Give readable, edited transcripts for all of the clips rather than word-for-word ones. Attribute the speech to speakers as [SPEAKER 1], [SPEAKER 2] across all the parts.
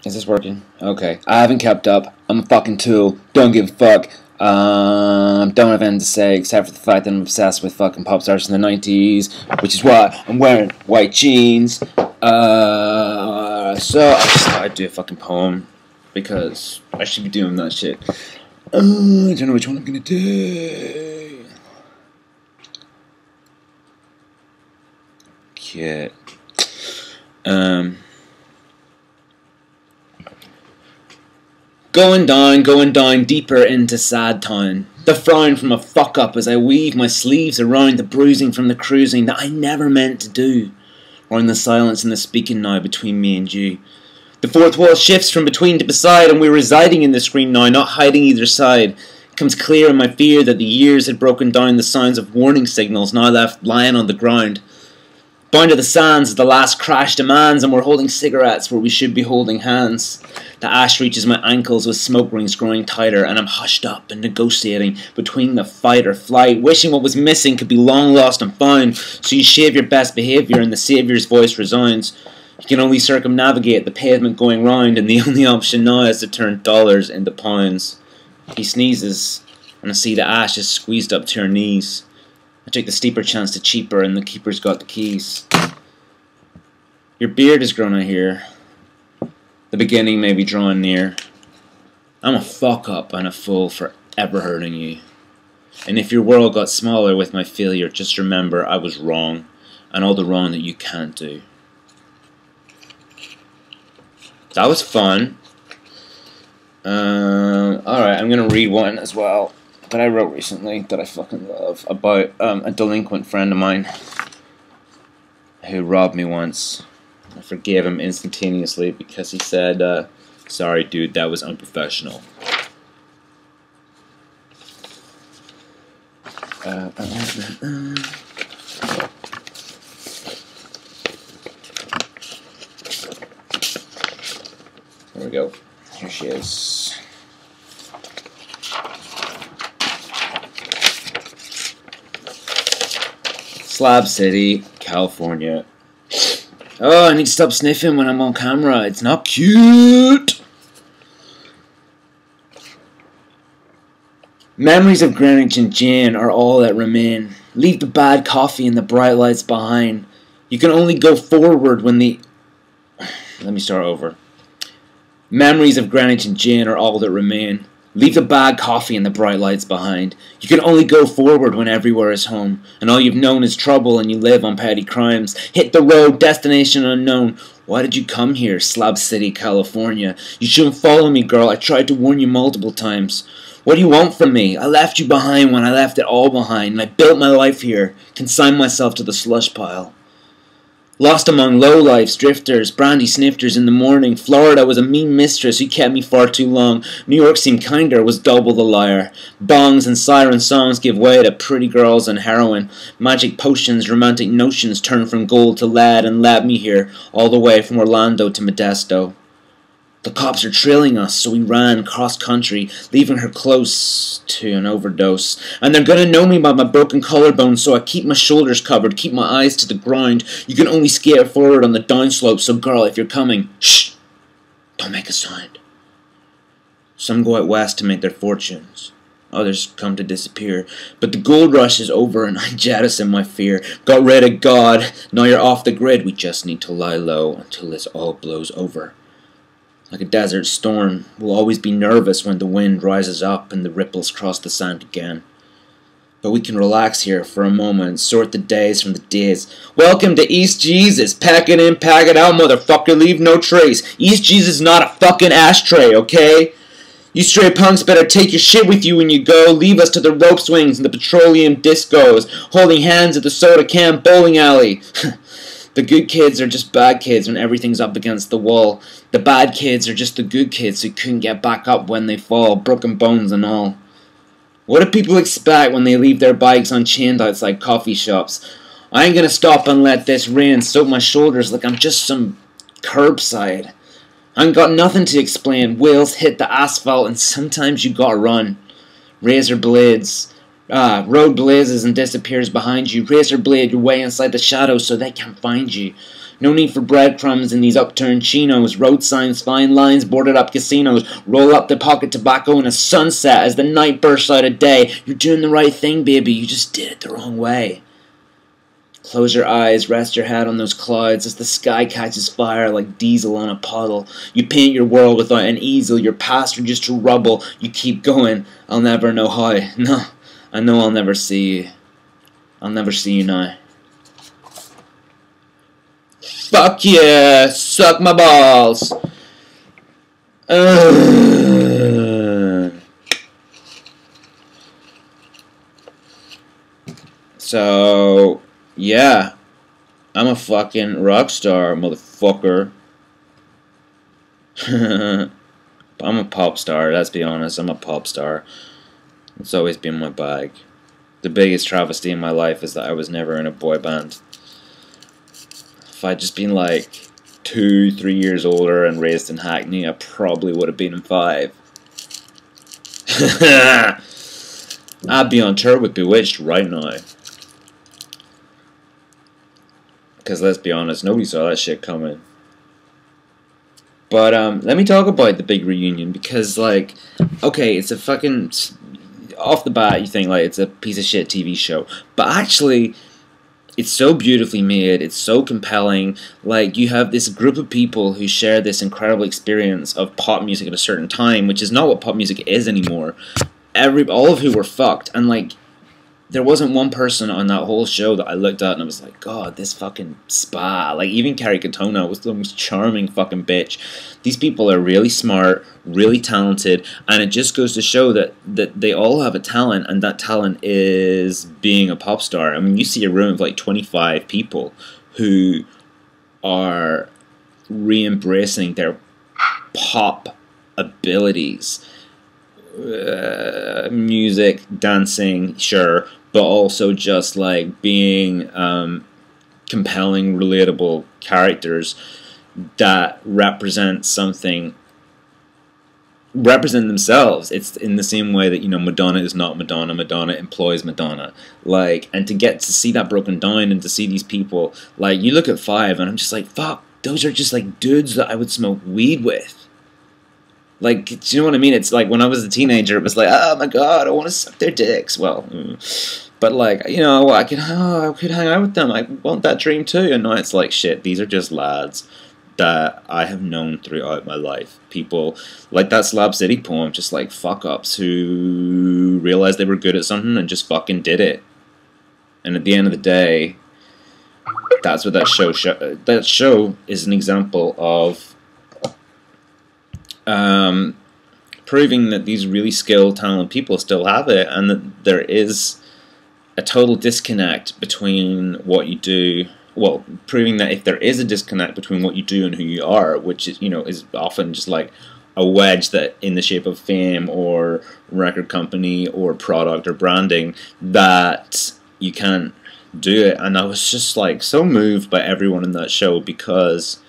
[SPEAKER 1] Is this working? Okay. I haven't kept up. I'm a fucking tool. Don't give a fuck. Don't have anything to say except for the fact that I'm obsessed with fucking pop stars in the 90s, which is why I'm wearing white jeans. So I just thought I'd do a fucking poem because I should be doing that shit. I don't know which one I'm gonna do. Okay. Going down, deeper into sad town. The frown from a fuck up as I weave my sleeves around the bruising from the cruising that I never meant to do. Round the silence and the speaking now between me and you. The fourth wall shifts from between to beside, and we're residing in the screen now, not hiding either side. It comes clear in my fear that the years had broken down the sounds of warning signals now left lying on the ground. Bound to the sands as the last crash demands, and we're holding cigarettes where we should be holding hands. The ash reaches my ankles with smoke rings growing tighter, and I'm hushed up and negotiating between the fight or flight, wishing what was missing could be long lost and found. So you shave your best behaviour and the saviour's voice resounds. You can only circumnavigate the pavement going round, and the only option now is to turn dollars into pounds. He sneezes, and I see the ashes squeezed up to her knees. I take the steeper chance to cheaper, and the keeper's got the keys. Your beard has grown, I hear. The beginning may be drawing near. I'm a fuck up and a fool for ever hurting you. And if your world got smaller with my failure, just remember I was wrong, and all the wrong that you can't do. That was fun. Alright, I'm gonna read one as well that I wrote recently that I fucking love about a delinquent friend of mine who robbed me once. I forgave him instantaneously because he said, sorry dude, that was unprofessional. There we go. Here she is. Slab City, California. Oh, I need to stop sniffing when I'm on camera. It's not cute. Memories of Greenwich and gin are all that remain. Leave the bad coffee and the bright lights behind. You can only go forward when the... Let me start over. Memories of Greenwich and gin are all that remain. Leave the bad coffee and the bright lights behind. You can only go forward when everywhere is home, and all you've known is trouble and you live on petty crimes. Hit the road, destination unknown. Why did you come here, Slab City, California? You shouldn't follow me, girl. I tried to warn you multiple times. What do you want from me? I left you behind when I left it all behind, and I built my life here, consigned myself to the slush pile. Lost among lowlifes, drifters, brandy snifters in the morning. Florida was a mean mistress who kept me far too long. New York seemed kinder, was double the liar. Bongs and siren songs give way to pretty girls and heroin. Magic potions, romantic notions turn from gold to lead and led me here, all the way from Orlando to Modesto. The cops are trailing us, so we ran cross-country, leaving her close to an overdose. And they're gonna know me by my broken collarbone, so I keep my shoulders covered, keep my eyes to the ground. You can only skate forward on the downslope, so girl, if you're coming, shh, don't make a sound. Some go out west to make their fortunes. Others come to disappear. But the gold rush is over, and I jettison my fear. Got rid of God, now you're off the grid. We just need to lie low until this all blows over. Like a desert storm, we'll always be nervous when the wind rises up and the ripples cross the sand again. But we can relax here for a moment, sort the days from the days. Welcome to East Jesus. Pack it in, pack it out, motherfucker. Leave no trace. East Jesus is not a fucking ashtray, okay? You stray punks better take your shit with you when you go. Leave us to the rope swings and the petroleum discos, holding hands at the soda can bowling alley. The good kids are just bad kids when everything's up against the wall. The bad kids are just the good kids who couldn't get back up when they fall, broken bones and all. What do people expect when they leave their bikes unchained outside coffee shops? I ain't gonna stop and let this rain soak my shoulders like I'm just some curbside. I ain't got nothing to explain. Wheels hit the asphalt and sometimes you gotta run. Razor blades, Road blazes and disappears behind you. Razor blade your way inside the shadows so they can't find you. No need for breadcrumbs in these upturned chinos. Road signs, fine lines, boarded up casinos. Roll up the pocket tobacco in a sunset as the night bursts out of day. You're doing the right thing, baby. You just did it the wrong way. Close your eyes, rest your head on those clouds as the sky catches fire like diesel on a puddle. You paint your world without an easel. Your past reduced to rubble. You keep going. I'll never know how. No, I know I'll never see you. I'll never see you now. Fuck yeah! Suck my balls! So, yeah. I'm a fucking rock star, motherfucker. I'm a pop star, let's be honest. I'm a pop star. It's always been my bag. The biggest travesty in my life is that I was never in a boy band. If I'd just been like 2-3 years older and raised in Hackney, I probably would have been in 5. I'd be on tour with Bewitched right now. Because let's be honest, nobody saw that shit coming. But let me talk about the big reunion, because like, okay, it's a fucking, off the bat you think like it's a piece of shit TV show, but actually it's so beautifully made, it's so compelling. Like, you have this group of people who share this incredible experience of pop music at a certain time, which is not what pop music is anymore. All of who were fucked, and like, there wasn't one person on that whole show that I looked at and I was like, God, this fucking spa. Like, even Carrie Katona was the most charming fucking bitch. These people are really smart, really talented, and it just goes to show that they all have a talent, and that talent is being a pop star. I mean, you see a room of like 25 people who are re-embracing their pop abilities. Music, dancing, sure, but also just like being compelling, relatable characters that represent something, represent themselves. It's in the same way that, you know, Madonna is not Madonna, Madonna employs Madonna. Like, and to get to see that broken down and to see these people, like, you look at 5 and I'm just like, fuck, those are just like dudes that I would smoke weed with. Like, do you know what I mean? It's like when I was a teenager, it was like, oh my god, I want to suck their dicks. Well, but like, you know, I could hang out with them. I want that dream too. And now it's like, shit, these are just lads that I have known throughout my life. People like that Slab City poem, just like fuck-ups who realized they were good at something and just fucking did it. And at the end of the day, that's what that show is an example of. Proving that these really skilled, talented people still have it, and that there is a total disconnect between what you do. Well, proving that if there is a disconnect between what you do and who you are, which is, you know, is often just like a wedge that in the shape of fame or record company or product or branding, that you can't do it. And I was just like so moved by everyone in that show because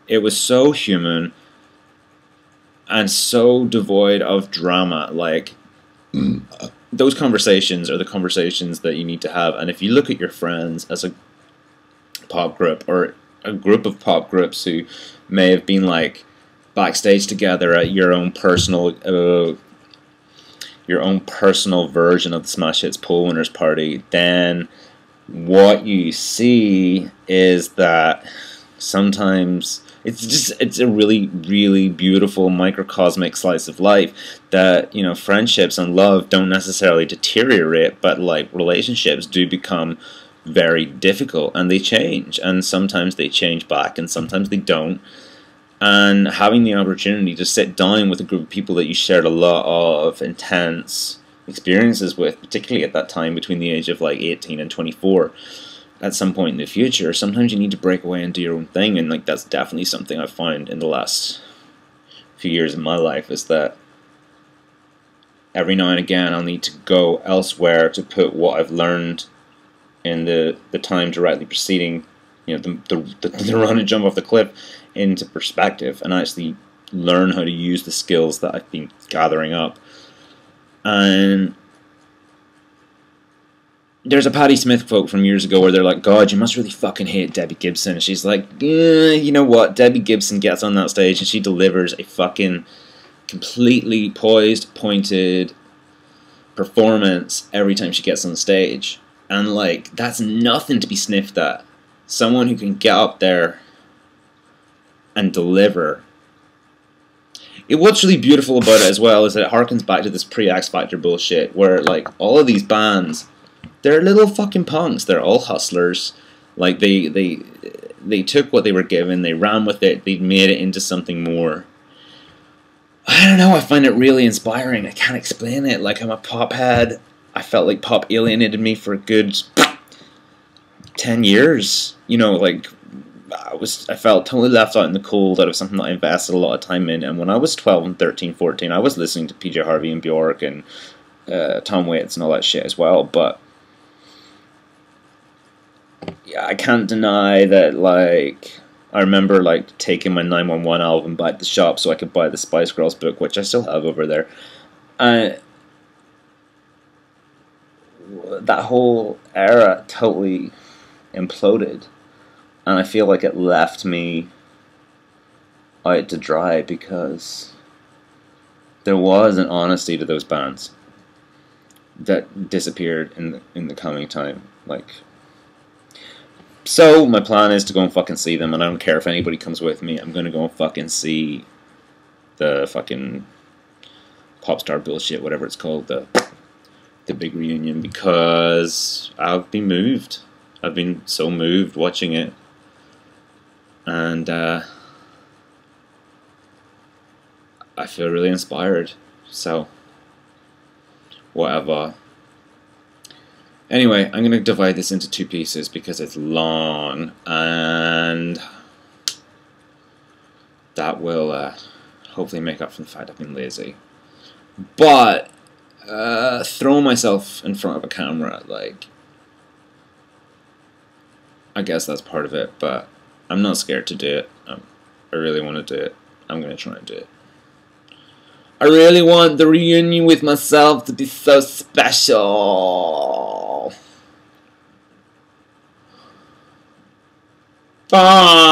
[SPEAKER 1] it was so human and so devoid of drama. Like, those conversations are the conversations that you need to have. And if you look at your friends as a pop group, or a group of pop groups who may have been like backstage together at your own personal version of the Smash Hits Poll Winners Party, then what you see is that sometimes it's a really, really beautiful microcosmic slice of life, that, you know, friendships and love don't necessarily deteriorate, but like relationships do become very difficult, and they change, and sometimes they change back and sometimes they don't. And having the opportunity to sit down with a group of people that you shared a lot of intense experiences with, particularly at that time between the age of like 18 and 24, at some point in the future, sometimes you need to break away and do your own thing. And like, that's definitely something I've found in the last few years of my life, is that every now and again I'll need to go elsewhere to put what I've learned in the time directly preceding, you know, the run and jump off the cliff, into perspective, and actually learn how to use the skills that I've been gathering up. And there's a Patti Smith quote from years ago where they're like, God, you must really fucking hate Debbie Gibson. And she's like, you know what? Debbie Gibson gets on that stage and she delivers a fucking completely poised, pointed performance every time she gets on stage. And, like, that's nothing to be sniffed at. Someone who can get up there and deliver. What's really beautiful about it as well is that it harkens back to this pre-X Factor bullshit where, like, all of these bands, they're little fucking punks. They're all hustlers. Like, they took what they were given, they ran with it, they made it into something more. I don't know, I find it really inspiring. I can't explain it. Like, I'm a pop head. I felt like pop alienated me for a good 10 years. You know, like, I felt totally left out in the cold out of something that I invested a lot of time in. And when I was 12 and 13, 14, I was listening to PJ Harvey and Bjork and Tom Waits and all that shit as well. But yeah, I can't deny that, like, I remember, like, taking my 911 album back to the shop so I could buy the Spice Girls book, which I still have over there. That whole era totally imploded. And I feel like it left me out to dry because there was an honesty to those bands that disappeared in the coming time. Like, so my plan is to go and fucking see them, and I don't care if anybody comes with me. I'm gonna go and fucking see the fucking pop star bullshit, whatever it's called, the big reunion, because I've been moved. I've been so moved watching it. And I feel really inspired. So, whatever. Anyway, I'm going to divide this into two pieces because it's long. And that will hopefully make up for the fact I've been lazy. But throwing myself in front of a camera, like, I guess that's part of it, but I'm not scared to do it. I really want to do it. I'm going to try and do it. I really want the reunion with myself to be so special. Bye!